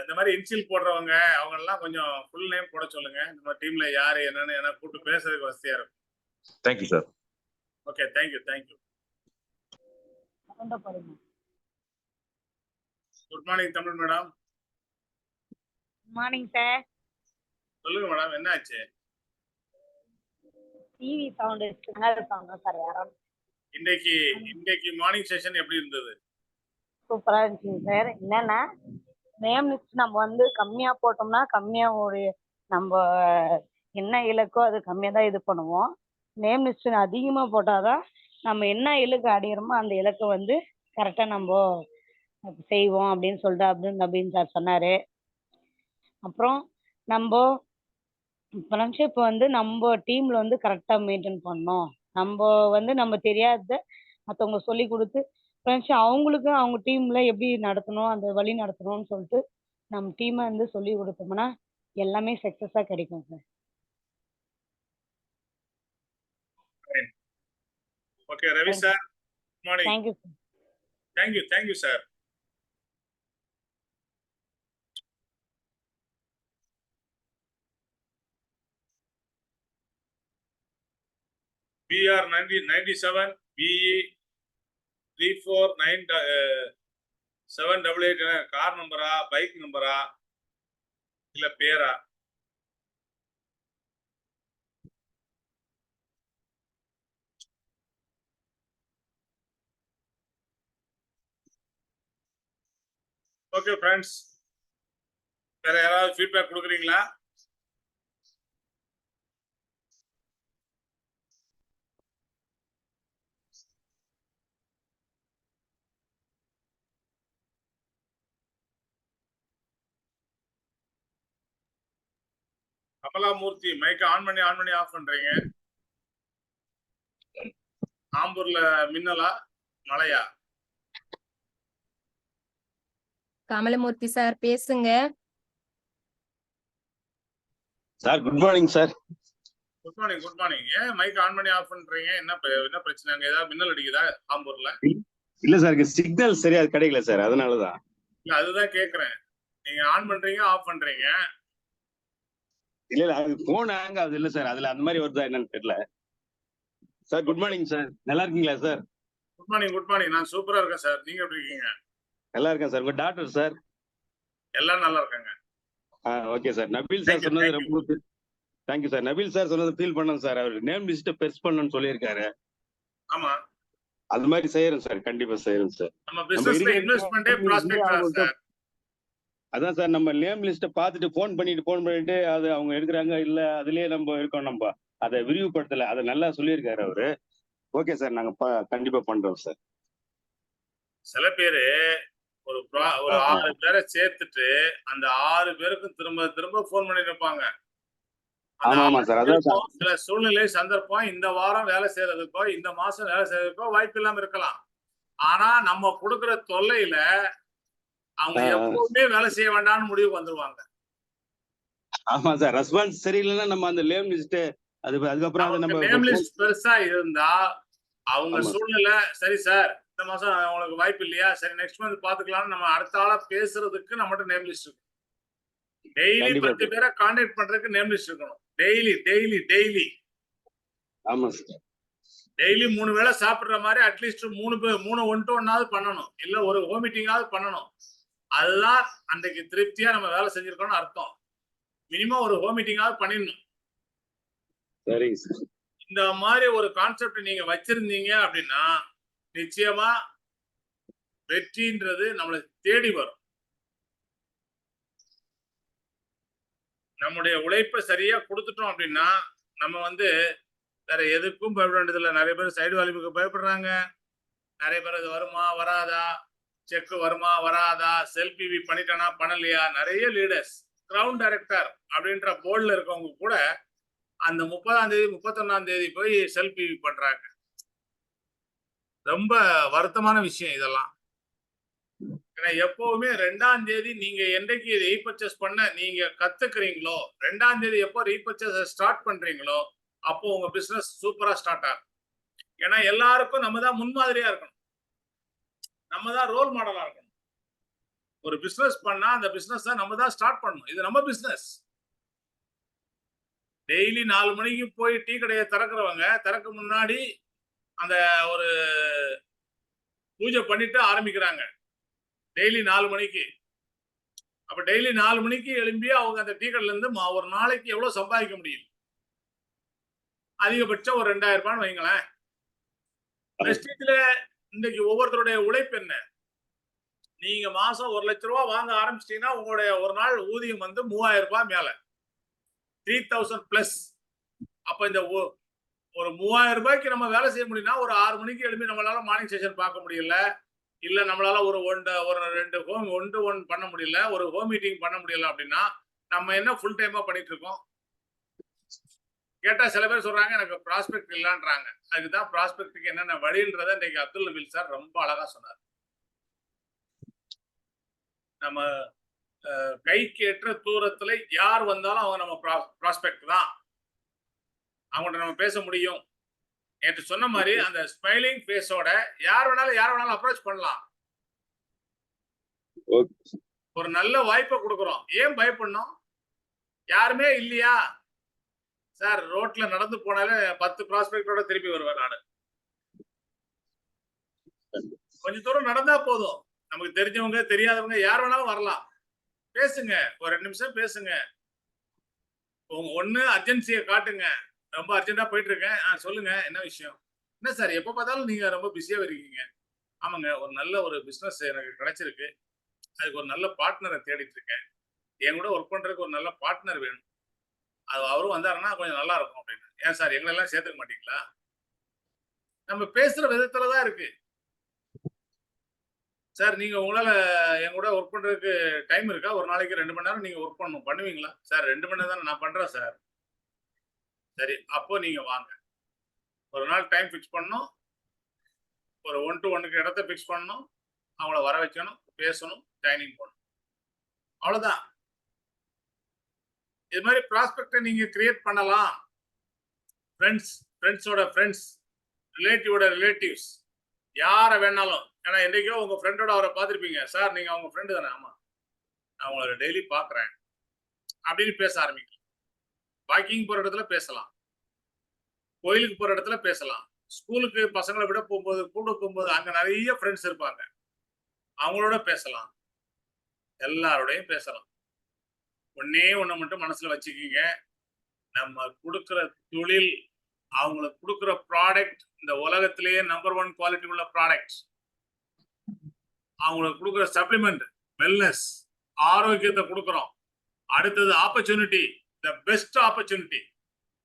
இந்த மாதிரி இன்சில் போடுறவங்க அவங்க எல்லாம் கொஞ்சம் ஃபுல் நேம் போட சொல்லுங்க. நம்ம டீம்ல யாரு என்னன்னு எனக்கு கூப்பிட்டு பேசுறதுக்கு வசதியா இருக்கும். Thank you sir. Okay, thank you thank you. Good morning Tamil madam. Good morning sir. சொல்லுங்க மேடம், என்ன ஆச்சு? TV sound channel sound sir. யாரும் இன்னைக்கு மார்னிங் செஷன் எப்படி இருந்தது? சூப்பரா இருந்துச்சு சார். என்னன்னா நேம் லிஸ்ட் நம்ம வந்து கம்மியா போட்டோம்னா கம்மியா நம்ம என்ன இலக்கோ அது கம்மியா தான் இது பண்ணுவோம். நேம் லிஸ்ட் அதிகமா போட்டாதான் நம்ம என்ன இலக்கு அடையிறோமோ அந்த இலக்கை வந்து கரெக்டா நம்ம செய்வோம் அப்படின்னு சொல்லிட்டு அப்துல் நபீன் சார் சொன்னாரு. அப்புறம் நம்ம ஃப்ரெண்ட்ஷிப் வந்து நம்ம டீம்ல வந்து கரெக்டா மெயின்டைன் பண்ணணும். நம்ம வந்து நம்ம தெரியாத மற்றவங்க சொல்லி கொடுத்து ஃப்ரெண்ட்ஷிப் அவங்களுக்கு அவங்க டீம்ல எப்படி நடத்தணும் அந்த வழி நடத்தணும்னு சொல்லிட்டு நம்ம டீமை வந்து சொல்லி கொடுத்தோம்னா எல்லாமே சக்சஸா கிடைக்கும் sir. Okay Ravi sir, good morning. Thank you sir. Thank you sir. BR 97 BE 349788 car நம்பரா பைக் நம்பரா இல்ல பேரா? ஓகே ஃப்ரெண்ட்ஸ், வேற யாராவது ஃபீட்பேக் கொடுக்குறீங்களா? கமலாமூர்த்தி மைக்க ஆன் பண்ணி ஆஃப் பண்றீங்க. ஆம்பூர்ல மின்னலா மழையா? கமலமூர்த்தி சார் பேசுங்க. Sir good morning sir. Good morning, good morning. ஏன் மைக் ஆன் பண்ணி ஆஃப் பண்றீங்க? என்ன பிரச்சனை? அங்க ஏதாவது மின்னல் அடிக்குதா ஆம்பூர்ல? இல்ல சார், சிக்னல் சரியா கிடைக்கல சார், அதனாலதான். இல்ல அதுதான் கேக்குறேன். நீங்க ஆன் பண்றீங்க ஆஃப் பண்றீங்க. இல்ல அது போன் ஹேங் ஆகுது இல்ல சார், அதுல அந்த மாதிரி வருதா என்னன்னு தெரியல. சார் குட் மார்னிங் சார், நல்லா இருக்கீங்களா sir? Good morning, good morning. நான் சூப்பரா இருக்கேன் சார். நீங்க எப்படி இருக்கீங்க? நல்லா இருக்கேன் சார். உங்க டாக்டர் சார்? எல்லாம் நல்லா இருக்காங்க. Okay sir. நபீல் சார் சொன்னது ரொம்ப தேங்க்யூ சார். நபீல் சார் சொன்னது ஃபீல் பண்ணேன் சார். அவர் நேம் லிஸ்ட் பெருசு பண்ணணும்னு சொல்லியிருக்காரு. ஆமா, அது மாதிரி செய்யறேன் சார், கண்டிப்பா செய்யறேன் சார். நம்ம பிசினஸ்ல இன்வெஸ்ட்மென்ட்டே ப்ராஸ்பெக்ட் சார். அதான் சார், நம்ம நேம் லிஸ்ட்டை பார்த்துட்டு ஃபோன் பண்ணிட்டு அது அவங்க எடுக்கிறாங்க இல்ல அதுலயே நம்ம இருக்கோம். நம்ம அதை விரிவுபடுத்தல, அதை நல்லா சொல்லியிருக்காரு அவரு. ஓகே சார், நாங்க கண்டிப்பா பண்றோம் சார். சில பேரு ஒரு 6 பேரை சேர்த்துட்டு அந்த 6 பேருக்கும் திரும்ப போன் பண்ணிட்டு இருப்பாங்க. ஆமா சார், அதான் சார். சில சூழ்நிலை சந்தர்ப்பம் இந்த வாரம் வேலை செய்யறதுக்கோ இந்த மாசம் வேலை செய்யறதுக்கோ வாய்ப்பு இல்லாம இருக்கலாம். ஆனா நம்ம கொடுக்குற தொல்லையில அவங்க எப்பவுமே வேலை செய்ய வேண்டாம்னு முடிவுக்கு வந்துருவாங்க. ஆமா சார், ரெஸ்பான்ஸ் சரியில்லைன்னா நம்ம அந்த நேம் லிஸ்ட் அதுக்கப்புறம் நம்ம நேம் லிஸ்ட் பெருசா இருந்தா அவங்க சூழ்நிலை சரி சார் இந்த மாசம் உங்களுக்கு வாய்ப்பு இல்லையா, சரி நெக்ஸ்ட் மந்த் பாத்துக்கலாம்னு நம்ம அடுத்த ஆளா பேசுறதுக்கு நம்மகிட்ட நேம் லிஸ்ட் இருக்கு. டெய்லி 10 பேரை கான்டாக்ட் பண்றதுக்கு நேம் லிஸ்ட் இருக்கணும். டெய்லி ஆமா சார். டெய்லி 3 வேளை சாப்பிடுற மாதிரி அட்லீஸ்ட் 3 1 to 1 பண்ணணும். இல்ல ஒரு ஹோம் மீட்டிங்காவது பண்ணணும். அதுதான் அன்றைக்கு திருப்தியா நம்ம வேலை செஞ்சிருக்கோம்னு அர்த்தம். மினிமம் ஒரு ஹோம் மீட்டிங்காவது பண்ணிடணும். சரிங்க சார். இந்த மாதிரி ஒரு கான்செப்ட் நீங்க வச்சிருந்தீங்க அப்படின்னா நிச்சயமா வெற்றின்றது நம்மளை தேடி வரும். நம்முடைய உழைப்பை சரியா கொடுத்துட்டோம் அப்படின்னா நம்ம வேற எதுக்கும் பயப்பட வேண்டியதில்லை. நிறைய பேர் சைடு வாலிபுக்கு பயப்படுறாங்க. நிறைய பேர் அது வருமா வராதா, செக் வருமா வராதா, செல்ஃப் பிவி பண்ணிட்டானா பண்ணலையா, நிறைய லீடர்ஸ் கிரவுண்ட் டைரக்டர் அப்படின்ற போர்டில் இருக்கவங்க கூட அந்த 30ஆம் தேதி 31ஆம் தேதி போய் செல்ஃப் பிவி பண்றாங்க. ரொம்ப வருத்தமான விஷயம் இதெல்லாம். ஏன்னா எப்பவுமே 2ஆம் தேதி நீங்க என்றைக்கு ரீபர்ச்சேஸ் பண்ண நீங்க கத்துக்கிறீங்களோ, 2ஆம் தேதி எப்போ ரீபர்ச்சேஸ் ஸ்டார்ட் பண்றீங்களோ அப்போ உங்க பிசினஸ் சூப்பரா ஸ்டார்ட் ஆகும். ஏன்னா எல்லாருக்கும் நம்ம தான் முன்மாதிரியா இருக்கணும், நம்ம தான் ரோல் மாடலா இருக்கணும். ஒரு பிசினஸ் பண்ணா அந்த பிசினஸ் நம்ம தான் ஸ்டார்ட் பண்ணணும். இது நம்ம பிசினஸ். டெய்லி 4 மணிக்கு போய் டீ கடையை திறக்கிறவங்க திறக்க முன்னாடி அந்த ஒரு பூஜை பண்ணிட்டு ஆரம்பிக்கிறாங்க. டெய்லி 4 மணிக்கு. அப்ப டெய்லி 4 மணிக்கு எழும்பி அவங்க அந்த டீ கடையில இருந்து ஒரு நாளைக்கு எவ்வளவு சம்பாதிக்க முடியும்? அதிகபட்சம் ஒரு 2000 ரூபான்னு வைங்களேன். பிரஸ்டீஜ்ல இன்னைக்கு ஒவ்வொருத்தருடைய உழைப்பு என்ன? நீங்க மாசம் 1 லட்சம் ரூபாய் வாங்க ஆரம்பிச்சிட்டீங்கன்னா உங்களுடைய ஒரு நாள் ஊதியம் 3000 ரூபாய் மேல, 3000 பிளஸ். அப்ப இந்த ஒரு 3000 ரூபாய்க்கு நம்ம வேலை செய்ய முடியும்னா ஒரு 6 மணிக்கு எழுப்பி நம்மளால மார்னிங் செஷன் பார்க்க முடியல, இல்ல நம்மளால ஒரு 2 ஹோம் 1 to 1 பண்ண முடியல, ஒரு ஹோம் மீட்டிங் பண்ண முடியல அப்படின்னா நம்ம என்ன ஃபுல் டைமா பண்ணிட்டு இருக்கோம்? கேட்டா சில பேர் சொல்றாங்க எனக்கு ப்ராஸ்பெக்ட் இல்லைன்றாங்க. அதுக்குதான் ப்ராஸ்பெக்டுக்கு என்னென்ன வழின்றதை இன்னைக்கு அப்துல் நபீல் சார் ரொம்ப அழகா சொன்னார். நம்ம கைக்கு எற்ற தூரத்துல யார் வந்தாலும் அவங்க நம்ம ப்ராஸ்பெக்ட் தான், அவங்கள்ட்ட நம்ம பேச முடியும். நேற்று சொன்ன மாதிரி அந்த ஸ்மைலிங் ஃபேஸோட யார் வேணாலும் அப்ரோச் பண்ணலாம். ஒரு நல்ல வாய்ப்பை கொடுக்குறோம், ஏன் பயப்படணும்? யாருமே இல்லையா சார், ரோட்ல நடந்து போனாலே 10 ப்ராஸ்பெக்டோட திருப்பி வருவேன் நானு. கொஞ்சம் தூரம் நடந்தா போதும், நமக்கு தெரிஞ்சவங்க தெரியாதவங்க யார் வேணாலும் வரலாம். பேசுங்க, ஒரு 2 நிமிஷம் பேசுங்க. ஒண்ணு அர்ஜென்சியை காட்டுங்க, ரொம்ப அர்ஜென்டா போயிட்டு இருக்கேன், சொல்லுங்க என்ன விஷயம்? என்ன சார் எப்ப பார்த்தாலும் நீங்க ரொம்ப பிஸியா இருக்கீங்க? ஆமாங்க, ஒரு நல்ல ஒரு பிசினஸ் எனக்கு கிடைச்சிருக்கு, அதுக்கு ஒரு நல்ல பார்ட்னரை தேடிட்டு இருக்கேன், என் கூட ஒர்க் பண்றதுக்கு ஒரு நல்ல பார்ட்னர் வேணும், அவரும் வந்தாருன்னா கொஞ்சம் நல்லா இருக்கும் அப்படின்னு. ஏன் சார் எங்களெல்லாம் சேர்த்துக்க மாட்டீங்களா? நம்ம பேசுற விதத்துலதான் இருக்கு. சார் நீங்க உங்களால என் கூட ஒர்க் பண்றதுக்கு டைம் இருக்கா? ஒரு நாளைக்கு 2 மணி நேரம் நீங்க ஒர்க் பண்ணணும். பண்ணுவீங்களா? சார் 2 மணி நேரம் தானே நான் பண்றேன் சார். சரி, அப்போ நீங்க வாங்க. ஒரு நாள் டைம் ஃபிக்ஸ் பண்ணணும். ஒரு 1 to 1க்கு இடத்த ஃபிக்ஸ் பண்ணணும். அவங்கள வர வைக்கணும், பேசணும், ட்ரைனிங் பண்ணணும். அவ்வளவுதான். இது மாதிரி ப்ராஸ்பெக்டை நீங்க கிரியேட் பண்ணலாம். ஃப்ரெண்ட்ஸோட ஃப்ரெண்ட்ஸ், ரிலேட்டிவோட ரிலேட்டிவ்ஸ், யாரை வேணாலும். ஏன்னா என்னைக்கோ உங்க ஃப்ரெண்டோட அவரை பார்த்துருப்பீங்க. சார் நீங்க அவங்க ஃப்ரெண்டு தானே? ஆமா, நான் உங்களை டெய்லி பார்க்குறேன் அப்படின்னு பேச ஆரம்பிக்கலாம். வாக்கிங் போற இடத்துல பேசலாம், கோயிலுக்கு போற இடத்துல பேசலாம், ஸ்கூலுக்கு பசங்களை விட போகும்போது கூட போகும்போது அங்க நிறைய ஃப்ரெண்ட்ஸ் இருப்பாங்க, அவங்களோட பேசலாம், எல்லாரோடையும் பேசலாம். ஒன்னே ஒண்ணு மட்டும் மனசுல வச்சுக்கிங்க, நம்ம கொடுக்கிற தொழில், அவங்களுக்கு கொடுக்கிற ப்ராடக்ட் இந்த உலகத்திலேயே நம்பர் 1 குவாலிட்டி உள்ள ப்ராடக்ட். அவங்களுக்கு கொடுக்குற சப்ளிமெண்ட், வெல்னஸ், ஆரோக்கியத்தை கொடுக்குறோம். அடுத்தது ஆப்பர்ச்சுனிட்டி, த பெஸ்ட் ஆப்பர்ச்சுனிட்டி.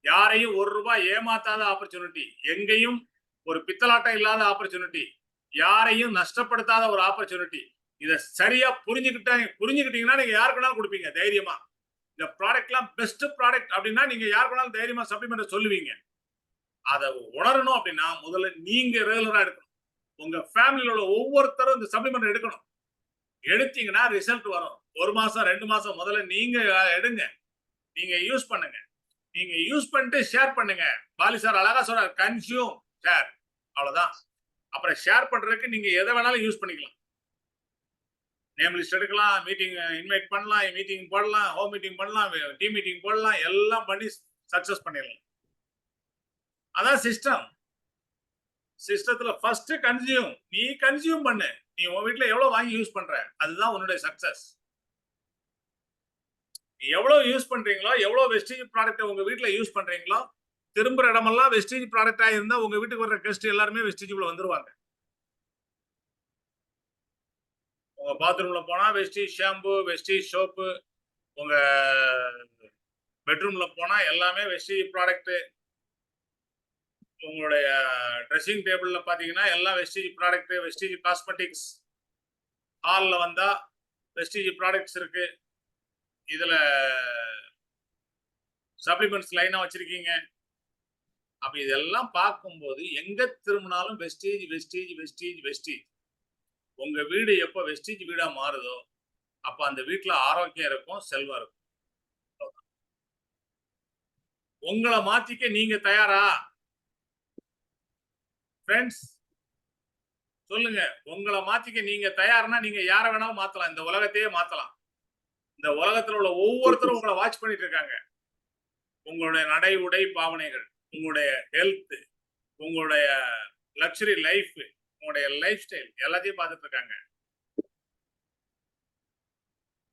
யாரையும் ₹1 ஏமாத்தாத ஆப்பர்ச்சுனிட்டி, எங்கேயும் ஒரு பித்தலாட்டம் இல்லாத ஆப்பர்ச்சுனிட்டி, யாரையும் நஷ்டப்படுத்தாத ஒரு ஆப்பர்ச்சுனிட்டி. இதை சரியா புரிஞ்சுக்கிட்டீங்கன்னா நீங்க யாருக்கு வேணாலும் கொடுப்பீங்க தைரியமா. இந்த ப்ராடக்ட்லாம் பெஸ்ட் ப்ராடக்ட் அப்படின்னா நீங்க யாருக்கு வேணாலும் தைரியமா சப்ளிமெண்ட் சொல்லுவீங்க. அதை உணரணும் அப்படின்னா முதல்ல நீங்க ரெகுலரா எடுக்கணும். உங்க ஃபேமிலியில உள்ள ஒவ்வொருத்தரும் இந்த சப்ளிமெண்ட் எடுக்கணும். எடுத்தீங்கன்னா ரிசல்ட் வரும். 1 மாசம் 2 மாசம் முதல்ல நீங்க எடுங்க, நீங்க யூஸ் பண்ணுங்க, நீங்க யூஸ் பண்ணிட்டு ஷேர் பண்ணுங்க. பாலி சார் அழகா சொல்றாரு, கன்சியூம், ஷேர், அவ்வளவுதான். அப்புறம் ஷேர் பண்றதுக்கு நீங்க எதை வேணாலும் யூஸ் பண்ணிக்கலாம். நேம் லிஸ்ட் எடுக்கலாம், மீட்டிங் இன்வைட் பண்ணலாம், மீட்டிங் போடலாம், ஹோம் மீட்டிங் பண்ணலாம், டீம் மீட்டிங் போடலாம், எல்லாம் பண்ணி சக்சஸ் பண்ணிடலாம். அதான் சிஸ்டம். சிஸ்டத்துல ஃபர்ஸ்ட் கன்சியூம். நீ கன்சியூம் பண்ணு. நீ உன் வீட்டுல எவ்வளவு வாங்கி யூஸ் பண்ற, அதுதான் உன்னுடைய சக்சஸ். எவ்வளவு யூஸ் பண்றீங்களோ, எவ்வளவு வெஸ்டேஜ் ப்ராடக்ட் உங்க வீட்டுல யூஸ் பண்றீங்களோ, திரும்புற இடமெல்லாம் வெஸ்டேஜ் ப்ராடக்டா இருந்தா உங்க வீட்டுக்கு வர்ற கெஸ்ட் எல்லாருமே வெஸ்டேஜ்ல வந்துருவாங்க. உங்க பாத்ரூம்ல போனா வெஸ்டேஜ் ஷாம்பு, வெஸ்டேஜ் சோப்பு, உங்க பெட்ரூம்ல போனா எல்லாமே வெஸ்டேஜ் ப்ராடக்ட். உங்களுடைய ட்ரெஸ்ஸிங் டேபிள்ல பாத்தீங்கன்னா எல்லாம் வெஸ்டேஜ் ப்ராடக்ட், வெஸ்டேஜ் காஸ்மெட்டிக்ஸ். ஹால்ல வந்தா வெஸ்டேஜ் ப்ராடக்ட்ஸ் இருக்கு. இதுல சப்ளிமெண்ட்ஸ் லைனா வச்சிருக்கீங்க. அப்ப இதெல்லாம் பார்க்கும்போது எங்க திரும்பினாலும் வெஸ்டேஜ் வெஸ்டேஜ் வெஸ்டேஜ் வெஸ்டேஜ். உங்க வீடு எப்ப வெஸ்டேஜ் வீடா மாறுதோ அப்ப அந்த வீட்டுல ஆரோக்கியம் இருக்கும், செல்வம் இருக்கும். உங்களை மாத்திக்க நீங்க தயாரா? ஃப்ரெண்ட்ஸ் சொல்லுங்க, உங்களை மாத்திக்க நீங்க தயார்னா நீங்க யாரை வேணாலும் மாத்தலாம், இந்த உலகத்தையே மாத்தலாம். இந்த உலகத்துல உள்ள ஒவ்வொருத்தரும் உங்களை வாட்ச் பண்ணிட்டு இருக்காங்க. உங்களுடைய நடை உடை பாவனைகள், உங்களுடைய ஹெல்த், உங்களுடைய லக்ஸரி லைஃப், உங்களுடைய லைஃப் ஸ்டைல் எல்லாத்தையும் பார்த்துட்டு இருக்காங்க.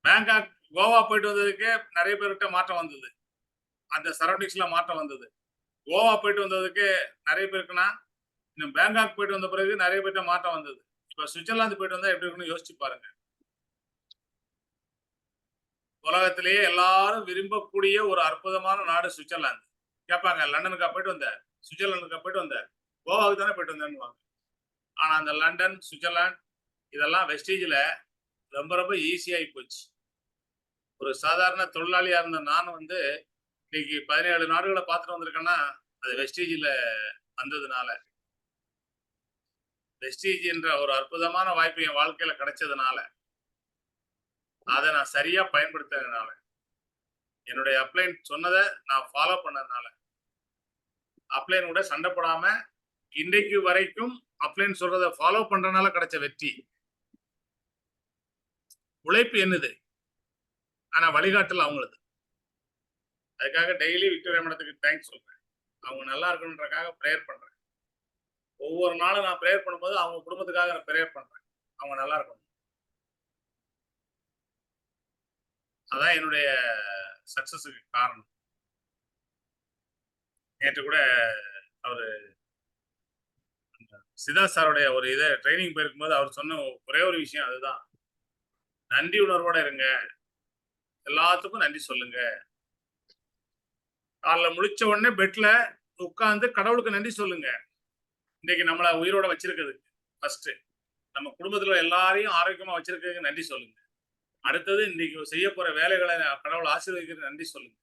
பேங்காக், கோவா போயிட்டு வந்ததுக்கு நிறைய பேர்கிட்ட மாற்றம் வந்தது, அந்த சரௌண்டிங்ஸ்ல மாற்றம் வந்தது. கோவா போயிட்டு வந்ததுக்கு நிறைய பேருக்குன்னா, இன்னும் பேங்காக் போயிட்டு வந்த பிறகு நிறைய பேர்கிட்ட மாற்றம் வந்தது. இப்ப சுவிட்சர்லாந்து போயிட்டு வந்தா எப்படி இருக்குன்னு யோசிச்சு பாருங்க. உலகத்திலேயே எல்லாரும் விரும்பக்கூடிய ஒரு அற்புதமான நாடு சுவிட்சர்லாந்து. கேட்பாங்க, லண்டனுக்கா போயிட்டு வந்த, சுவிட்சர்லாந்துக்கா போயிட்டு வந்த, கோவாவுக்கு தானே போயிட்டு வந்தேன்னு. ஆனா அந்த லண்டன், சுவிட்சர்லாந்து இதெல்லாம் வெஸ்டேஜ்ல ரொம்ப ரொம்ப ஈஸியாகி போச்சு. ஒரு சாதாரண தொழிலாளியா இருந்த நான் இன்னைக்கு 17 நாடுகளை பார்த்துட்டு வந்திருக்கேன்னா அது வெஸ்டேஜ்ல வந்ததுனால, வெஸ்டேஜ் என்ற ஒரு அற்புதமான வாய்ப்பு என் வாழ்க்கையில கிடைச்சதுனால, அதை நான் சரியா பயன்படுத்துறதுனால, என்னுடைய அப்ளைன் சொன்னதை நான் ஃபாலோ பண்ணதுனால, அப்ளைன் கூட சண்டை போடாம இன்றைக்கு வரைக்கும் அப்ளைன் சொல்றதை ஃபாலோ பண்றதுனால கிடைச்ச வெற்றி. உழைப்பு என்னது, ஆனா வழிகாட்டல் அவங்களது. அதுக்காக டெய்லி விக்டோரியா மேடத்துக்கு தேங்க்ஸ் சொல்றேன். அவங்க நல்லா இருக்கணுன்றக்காக ப்ரேயர் பண்றேன். ஒவ்வொரு நாளும் நான் ப்ரேயர் பண்ணும்போது அவங்க குடும்பத்துக்காக நான் ப்ரேயர் பண்றேன், அவங்க நல்லா இருக்கணும். அதான் என்னுடைய சக்சஸுக்கு காரணம். நேற்று கூட அவரு சிதா சாருடைய ஒரு இதை ட்ரைனிங் போயிருக்கும்போது அவர் சொன்ன ஒரே ஒரு விஷயம் அதுதான், நன்றி உணர்வோட இருங்க, எல்லாத்துக்கும் நன்றி சொல்லுங்க. காலைல முழிச்ச உடனே பெட்ல உட்கார்ந்து கடவுளுக்கு நன்றி சொல்லுங்க, இன்னைக்கு நம்மள உயிரோட வச்சிருக்குது. ஃபர்ஸ்ட் நம்ம குடும்பத்துல எல்லாரையும் ஆரோக்கியமா வச்சிருக்கிறதுக்கு நன்றி சொல்லுங்க. அடுத்தது இன்னைக்கு செய்ய போற வேலைகளை கடவுள் ஆசீர்வதிக்கிறது நன்றி சொல்லுங்க.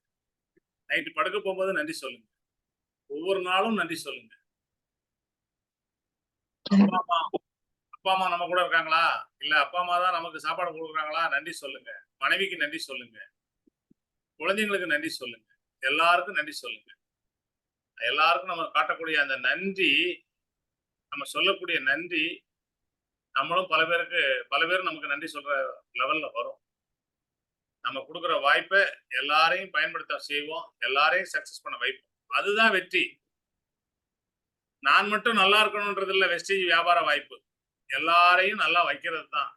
நைட்டு படுக்க போகும்போது நன்றி சொல்லுங்க. ஒவ்வொரு நாளும் நன்றி சொல்லுங்க. அப்பா அம்மா நம்ம கூட இருக்காங்களா, இல்ல அப்பா அம்மா தான் நமக்கு சாப்பாடு கொடுக்குறாங்களா, நன்றி சொல்லுங்க. மனைவிக்கு நன்றி சொல்லுங்க. குழந்தைங்களுக்கு நன்றி சொல்லுங்க. எல்லாருக்கும் நன்றி சொல்லுங்க. எல்லாருக்கும் நம்ம காட்டக்கூடிய அந்த நன்றி, நம்ம சொல்லக்கூடிய நன்றி, நம்மளும் பல பேர் நமக்கு நன்றி சொல்ற லெவல்ல வரும். நம்ம கொடுக்குற வாய்ப்பை எல்லாரையும் பயன்படுத்த செய்வோம். எல்லாரையும் சக்சஸ் பண்ண வைப்போம். அதுதான் வெற்றி. நான் மட்டும் நல்லா இருக்கணும்ன்றது இல்ல வெஸ்டேஜ் வியாபார வாய்ப்பு. எல்லாரையும் நல்லா வைக்கிறது தான்.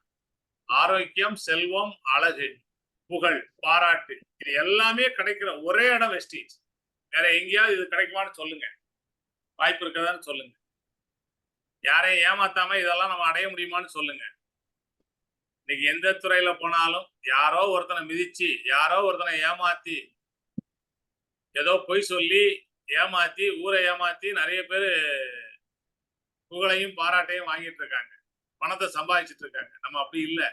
ஆரோக்கியம், செல்வம், அழகு, புகழ், பாராட்டு இது எல்லாமே கிடைக்கிற ஒரே இடம் வெஸ்டேஜ். வேற எங்கேயாவது இது கிடைக்குமான்னு சொல்லுங்க. வாய்ப்பு இருக்கிறதான்னு சொல்லுங்க. யாரையும் ஏமாத்தாம இதெல்லாம் நம்ம அடைய முடியுமான்னு சொல்லுங்க. இன்னைக்கு எந்த துறையில போனாலும் யாரோ ஒருத்தனை மிதிச்சு, யாரோ ஒருத்தனை ஏமாத்தி, ஏதோ பொய் சொல்லி ஏமாத்தி, ஊரை ஏமாத்தி நிறைய பேரு புகழையும் பாராட்டையும் வாங்கிட்டு இருக்காங்க. பணத்தை சம்பாதிச்சுட்டு இருக்காங்க. நம்ம அப்படி இல்லை.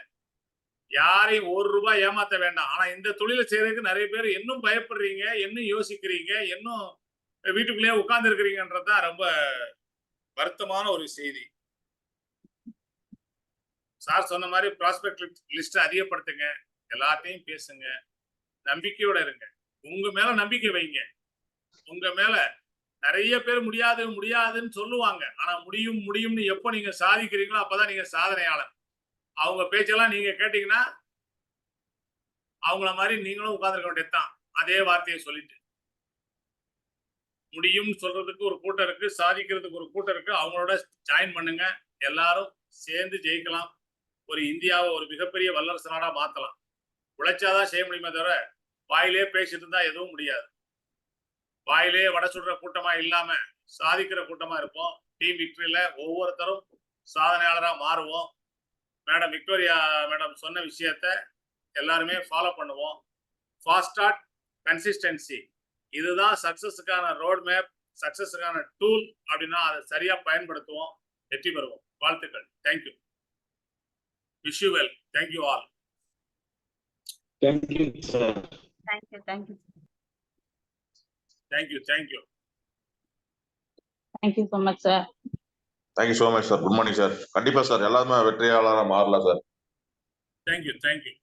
யாரையும் ₹1 ஏமாத்த வேண்டாம். ஆனா இந்த தொழிலை செய்யறதுக்கு நிறைய பேர் இன்னும் பயப்படுறீங்க, இன்னும் யோசிக்கிறீங்க, இன்னும் வீட்டுக்குள்ளேயே உட்கார்ந்து இருக்கிறீங்கன்றதுதான் ரொம்ப வருத்தமான ஒரு செய்தி. சார் சொன்ன மாதிரி ப்ராஸ்பெக்ட் லிஸ்ட் அதிகப்படுத்துங்க. எல்லாத்தையும் பேசுங்க. நம்பிக்கையோட இருங்க. உங்க மேல நம்பிக்கை வைங்க. உங்க மேல நிறைய பேர் முடியாதுன்னு சொல்லுவாங்க. ஆனா முடியும்னு எப்ப நீங்க சாதிக்கிறீங்களோ அப்பதான் நீங்க சாதனையாளர். அவங்க பேச்செல்லாம் நீங்க கேட்டீங்கன்னா அவங்கள மாதிரி நீங்களும் உட்கார்ந்துருக்க வேண்டியதுதான். அதே வார்த்தையை சொல்லிட்டு முடியும்னு சொல்றதுக்கு ஒரு கூட்டம் இருக்கு, சாதிக்கிறதுக்கு ஒரு கூட்டம் இருக்கு. அவங்களோட ஜாயின் பண்ணுங்க. எல்லாரும் சேர்ந்து ஜெயிக்கலாம். ஒரு இந்தியாவை ஒரு மிகப்பெரிய வல்லரசு நாடா மாத்தலாம். உழைச்சாதான் செய்ய முடியுமே தவிர வாயிலே பேசிட்டு இருந்தா எதுவும் முடியாது. வாயிலே வடை சுடுற கூட்டமா இல்லாம சாதிக்கிற கூட்டமா இருப்போம். டீம் விக்டரியில ஒவ்வொருத்தரும் சாதனையாளரா மாறுவோம். மேடம் விக்டோரியா மேடம் சொன்ன விஷயத்த எல்லாருமே ஃபாலோ பண்ணுவோம். ஃபாஸ்ட் ஸ்டார்ட், கன்சிஸ்டன்சி இதுதான் சக்சஸுக்கான ரோட் மேப், சக்சஸுக்கான டூல். அப்படின்னா அதை சரியா பயன்படுத்துவோம், வெற்றி பெறுவோம். வாழ்த்துக்கள். Thank you. Wish you well. Thank you all. Thank you sir. Thank you. Thank you. Thank you so much sir. Thank you so much sir. Good morning sir. கண்டிப்பா சார் எல்லாருமே வெற்றியாளராக மாறலாம் சார். தேங்க்யூ.